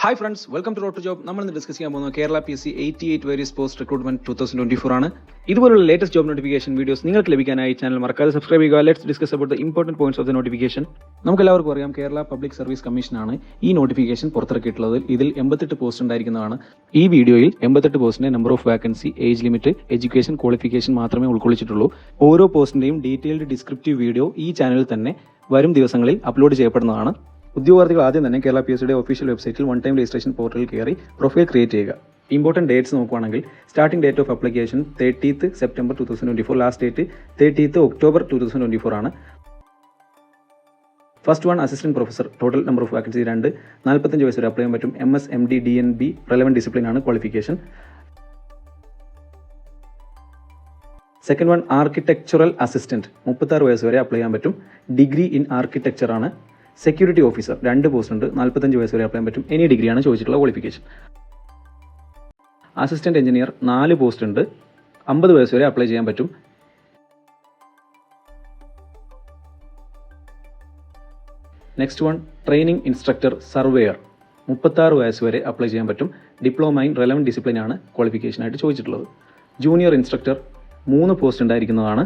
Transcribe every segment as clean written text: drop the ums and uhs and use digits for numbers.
Hi friends, welcome to road to job. നമ്മൾ ഇന്ന് discuss ചെയ്യാൻ പോകുന്നത് Kerala PSC 88 various post recruitment 2024 ആണ്. ഇതുപോലുള്ള ലേറ്റസ്റ്റ് ജോബ് നോട്ടിഫിക്കേഷൻ വീഡിയോസ് നിങ്ങൾക്ക് ലഭിക്കാനായി ചാനൽ മറക്കാതെ സബ്സ്ക്രൈബ് ചെയ്യുക. Let's discuss about the important points of the notification. നമുക്ക് എല്ലാവർക്കും അറിയാം, കേരള പബ്ലിക് സർവീസ് കമ്മീഷനാണ് ഈ നോട്ടിഫിക്കേഷൻ പുറത്തിറക്കിയിട്ടുള്ളത്. ഇതിൽ 88 പോസ്റ്റ് ഉണ്ടായിരിക്കുന്നതാണ്. ഈ വീഡിയോയിൽ 88 പോസ്റ്റിന്റെ number of vacancy, age limit, education qualification മാത്രമേ ഉൾക്കൊള്ളിച്ചിട്ടുള്ളൂ. ഓരോ പോസ്റ്റിന്റെയും ഡീറ്റെയിൽഡ് ഡിസ്ക്രിപ്റ്റീവ് വീഡിയോ ഈ ചാനലിൽ തന്നെ വരും ദിവസങ്ങളിൽ അപ്ലോഡ് ചെയ്യപ്പെടുന്നതാണ്. ഉദ്യോഗാർത്ഥികൾ ആദ്യം തന്നെ കേരള PSCയുടെ ഒഫീഷ്യൽ വെബ്സൈറ്റിൽ വൺ ടൈം രജിസ്ട്രേഷൻ പോർട്ടലിൽ കയറി പ്രൊഫൈൽ ക്രിയേറ്റ് ചെയ്യുക. ഇമ്പോർട്ടൻറ്റ് ഡേറ്റ്സ് നോക്കുകയാണെങ്കിൽ starting date of application 30th September 2024, last date 30th October 2024 ആണ്. First one assistant professor, total number of vacancy 2, 45 വയസ്സ് വരെ അപ്ലൈ ചെയ്യാൻ പറ്റും. MS, MD, DNB relevant discipline ആണ് qualification. Second one architectural assistant, 36 വയസ്സ് വരെ apply ചെയ്യാൻ പറ്റും. ഡിഗ്രി ഇൻ ആർക്കിടെക്ചർ ആണ്. സെക്യൂരിറ്റി ഓഫീസർ 2 പോസ്റ്റ് ഉണ്ട്, 45 വയസ്സ് വരെ അപ്ലൈ ചെയ്യാൻ പറ്റും. എനി ഡിഗ്രിയാണ് ചോദിച്ചിട്ടുള്ള ക്വാളിഫിക്കേഷൻ. അസിസ്റ്റന്റ് എഞ്ചിനീയർ 4 പോസ്റ്റ് ഉണ്ട്, 50 വയസ്സ് വരെ അപ്ലൈ ചെയ്യാൻ പറ്റും. Next one training instructor surveyor, 36 വയസ്സ് വരെ അപ്ലൈ ചെയ്യാൻ പറ്റും. ഡിപ്ലോമ ഇൻ റെലവൻറ്റ് ഡിസിപ്ലിൻ ആണ് ക്വാളിഫിക്കേഷനായിട്ട് ചോദിച്ചിട്ടുള്ളത്. ജൂനിയർ ഇൻസ്ട്രക്ടർ 3 പോസ്റ്റ് ഉണ്ടായിരിക്കുന്നതാണ്,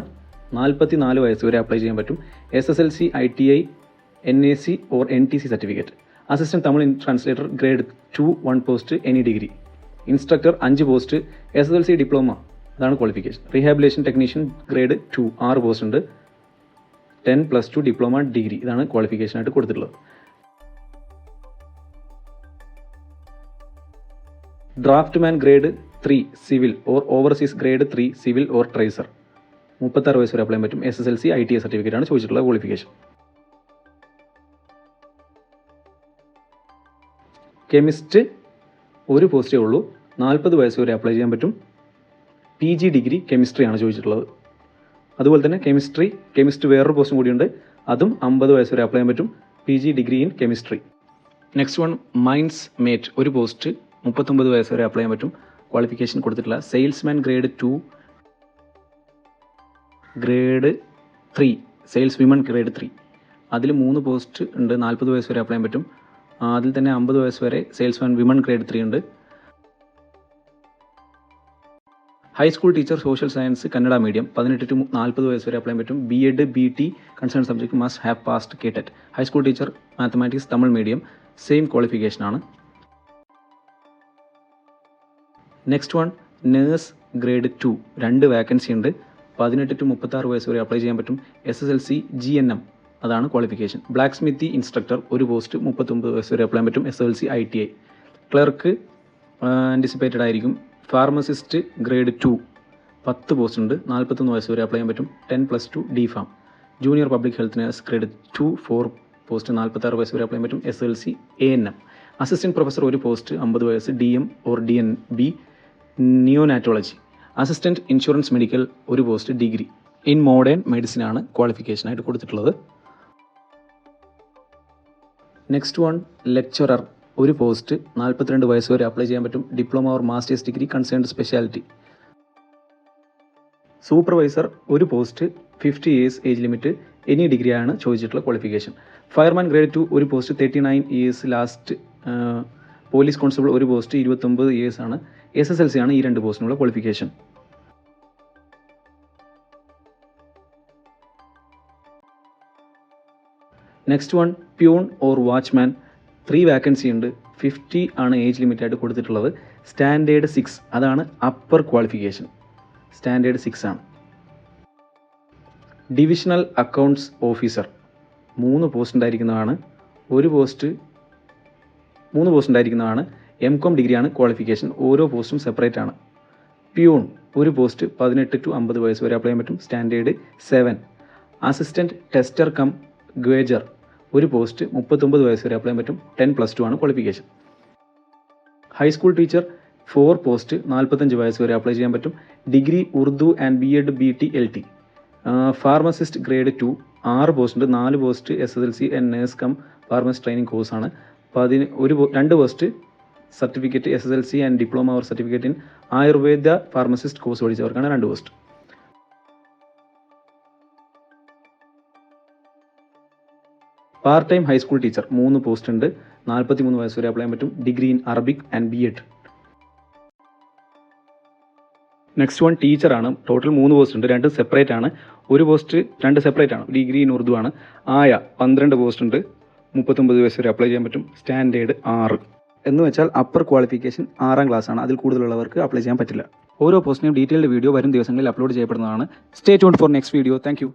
44 വയസ്സ് വരെ അപ്ലൈ ചെയ്യാൻ പറ്റും. SSLC, ITI, NAC or NTC certificate. Assistant Tamil translator grade 2 1 post, any degree. Instructor 5 post, SSLC diploma, അതാണ് qualification. Rehabilitation technician grade 2 6 post ഉണ്ട്, 10+2 ഡിപ്ലോമ ഡിഗ്രി, ഇതാണ് ക്വാളിഫിക്കേഷനായിട്ട് കൊടുത്തിട്ടുള്ളത്. Draftsman grade 3 civil or overseas grade 3 civil or tracer, 36 വയസ്സ് വരെ apply ചെയ്യാൻ പറ്റും. SSLC ITI certificate ആണ് ചോദിച്ചിട്ടുള്ള ക്വാളിഫിക്കേഷൻ. കെമിസ്റ്റ് 1 പോസ്റ്റേ ഉള്ളൂ, 40 വയസ്സ് വരെ അപ്ലൈ ചെയ്യാൻ പറ്റും. PG ഡിഗ്രി കെമിസ്ട്രി ആണ് ചോദിച്ചിട്ടുള്ളത്. അതുപോലെ തന്നെ കെമിസ്ട്രി വേറൊരു പോസ്റ്റും കൂടിയുണ്ട്, അതും 50 വയസ്സ് വരെ അപ്ലൈ ചെയ്യാൻ പറ്റും. PG degree in chemistry. Next one mines mate 1 post, 39 വയസ്സ് വരെ അപ്ലൈ ചെയ്യാൻ പറ്റും. ക്വാളിഫിക്കേഷൻ കൊടുത്തിട്ടില്ല. Salesman grade 2 grade 3, sales women grade 3, അതിൽ 3 പോസ്റ്റ് ഉണ്ട്, 40 വയസ്സ് വരെ അപ്ലൈ ചെയ്യാൻ പറ്റും. അതിൽ തന്നെ 50 വയസ്സ് വരെ സെയിൽസ്മാൻ വിമൺ ഗ്രേഡ് 3 ഉണ്ട്. High school teacher social science Kannada medium, 18 to 40 വയസ്സ് വരെ അപ്ലൈ ചെയ്യാൻ പറ്റും. BEd BT concern subject must have passed KTET. High school teacher mathematics Tamil medium, same ക്വാളിഫിക്കേഷനാണ്. Next one nurse grade 2 2 vacancy ഉണ്ട്, 18 to 36 വയസ്സ് വരെ അപ്ലൈ ചെയ്യാൻ പറ്റും. SSLC GNM, അതാണ് qualification. Black smithy instructor 1 post, 39 വയസ്സ് വരെ അപ്ലൈ ചെയ്യാൻ പറ്റും. SSLC ITI. ക്ലർക്ക് ആൻറ്റിസിപ്പേറ്റഡ് ആയിരിക്കും. ഫാർമസിസ്റ്റ് ഗ്രേഡ് 2 10 പോസ്റ്റ് ഉണ്ട്, 41 വയസ്സ് വരെ അപ്ലൈ ചെയ്യാൻ പറ്റും. 10+2 DPharm. Junior public health nurse grade 2 4 post, 46 വയസ്സ് വരെ അപ്ലൈ ചെയ്യാൻ പറ്റും. SSLC ANM. Assistant professor 1 post, 50 വയസ്സ്, DM or DNB neonatology. Assistant insurance medical 1 post, degree in modern medicine ആണ് ക്വാളിഫിക്കേഷനായിട്ട് കൊടുത്തിട്ടുള്ളത്. നെക്സ്റ്റ് വൺ ലെക്ചറർ 1 പോസ്റ്റ്, 42 വയസ്സ് വരെ അപ്ലൈ ചെയ്യാൻ പറ്റും. Diploma or masters degree concerned speciality. Supervisor 1 post, 50 years age limit, any ഡിഗ്രിയാണ് ചോദിച്ചിട്ടുള്ള qualification. Fireman grade 2 1 post, 39 years last. Police constable 1 post, 29 years ആണ്. SSLC ആണ് ഈ 2 പോസ്റ്റിനുള്ള qualification. Next one peon or watchman 3 vacancy ഉണ്ട്, 50 ആണ് ഏജ് ലിമിറ്റായിട്ട് കൊടുത്തിട്ടുള്ളത്. Standard 6, അതാണ് അപ്പർ ക്വാളിഫിക്കേഷൻ. സ്റ്റാൻഡേർഡ് 6 ആണ്. ഡിവിഷണൽ അക്കൗണ്ട്സ് ഓഫീസർ 3 പോസ്റ്റ് ഉണ്ടായിരിക്കുന്നതാണ്, 3 പോസ്റ്റ് ഉണ്ടായിരിക്കുന്നതാണ്. MCOM ഡിഗ്രിയാണ് ക്വാളിഫിക്കേഷൻ. ഓരോ പോസ്റ്റും സെപ്പറേറ്റ് ആണ്. പ്യൂൺ 1 പോസ്റ്റ്, 18 to 50 വയസ്സ് വരെ അപ്ലൈ ചെയ്യാൻ പറ്റും. Standard 7. Assistant tester cum gauger 1 post, 39 വയസ്സ് വരെ അപ്ലൈ ചെയ്യാൻ പറ്റും. 10+2 ആണ് ക്വാളിഫിക്കേഷൻ. ഹൈസ്കൂൾ ടീച്ചർ 4 പോസ്റ്റ്, 45 വയസ്സ് വരെ അപ്ലൈ ചെയ്യാൻ പറ്റും. Degree Urdu and BEd BT LT. Pharmacist grade 2 6 post ഉണ്ട്, 4 post SSLC and nurse cum pharmacist training കോഴ്സാണ്. 2 post certificate SSLC and diploma or certificate in Ayurveda pharmacist course പഠിച്ചവർക്കാണ് 2 post. Part time high school teacher 3 post ഉണ്ട്, 43 വയസ്സ് വരെ apply ചെയ്യാൻ പറ്റും. Degree in Arabic and B.Ed. Next one ടീച്ചറാണ്. Total 3 post ഉണ്ട്. 2 separate ആണ്. ഒരു പോസ്റ്റ് 2 സെപ്പറേറ്റ് ആണ്. ഡിഗ്രി ഇൻ ഉറുദു ആണ്. 12 പോസ്റ്റ് ഉണ്ട്. 39 വയസ്സ് വരെ അപ്ലൈ ചെയ്യാൻ പറ്റും. സ്റ്റാൻഡേർഡ് 6 എന്ന് വെച്ചാൽ അപ്പർ ക്വാളിഫിക്കേഷൻ 6ാം ക്ലാസ് ആണ്. അതിൽ കൂടുതലുള്ളവർക്ക് അപ്ലൈ ചെയ്യാൻ പറ്റില്ല. ഓരോ പോസ്റ്റിനും ഡീറ്റെയിൽഡ് വീഡിയോ വരും ദിവസങ്ങളിൽ അപ്ലോഡ് ചെയ്യപ്പെടുന്നതാണ്. Stay tuned for next video. Thank U.